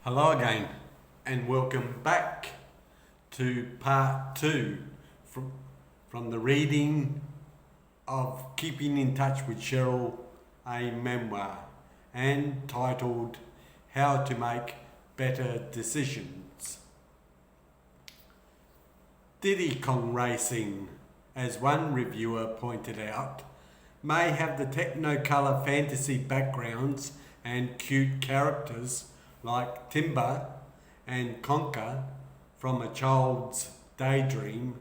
Hello again, and welcome back to part two from the reading of Keeping in Touch with Cheryl, a memoir, and titled How to Make Better Decisions. Diddy Kong Racing, as one reviewer pointed out, may have the technicolor fantasy backgrounds and cute characters like Timber and Conker from a child's daydream,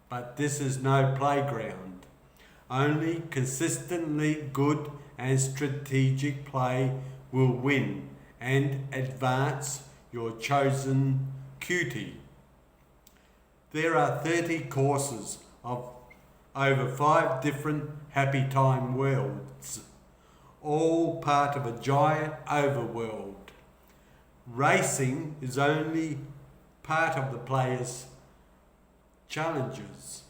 but this is no playground. Only consistently good and strategic play will win and advance your chosen cutie. There are 30 courses of over 5 different happy time worlds, all part of a giant overworld. Racing is only part of the player's challenges,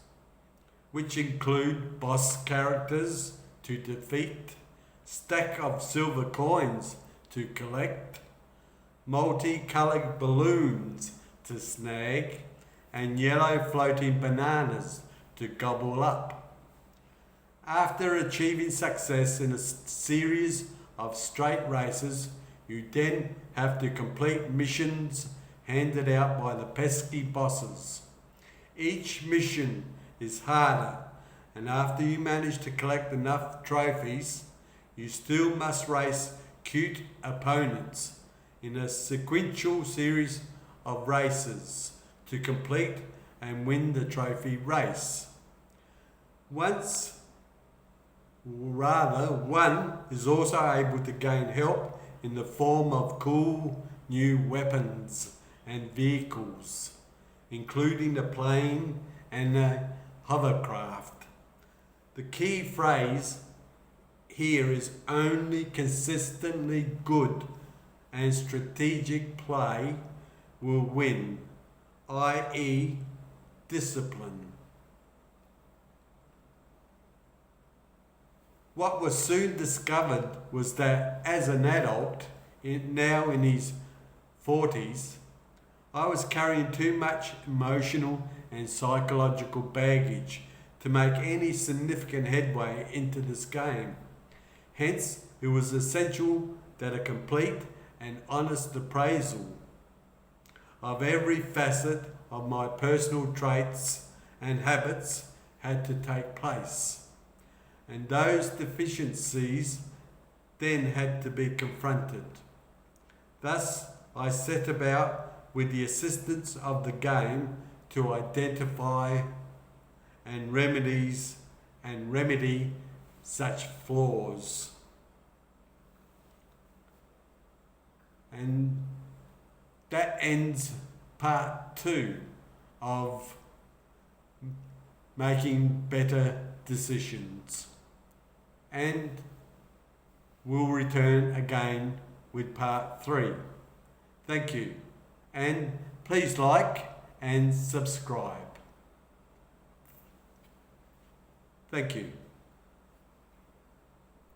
which include boss characters to defeat, stack of silver coins to collect, multicolored balloons to snag, and yellow floating bananas to gobble up. After achieving success in a series of straight races, you then have to complete missions handed out by the pesky bosses. Each mission is harder, and after you manage to collect enough trophies, you still must race cute opponents in a sequential series of races to complete and win the trophy race. One is also able to gain help in the form of cool new weapons and vehicles, including a plane and a hovercraft. The key phrase here is only consistently good and strategic play will win, i.e. discipline. What was soon discovered was that as an adult, now in his 40s, I was carrying too much emotional and psychological baggage to make any significant headway into this game. Hence, it was essential that a complete and honest appraisal of every facet of my personal traits and habits had to take place. And those deficiencies then had to be confronted. Thus, I set about, with the assistance of the game, to identify and remedy such flaws. And that ends part 2 of making better decisions. And we'll return again with part 3. Thank you, and please like and subscribe. Thank you.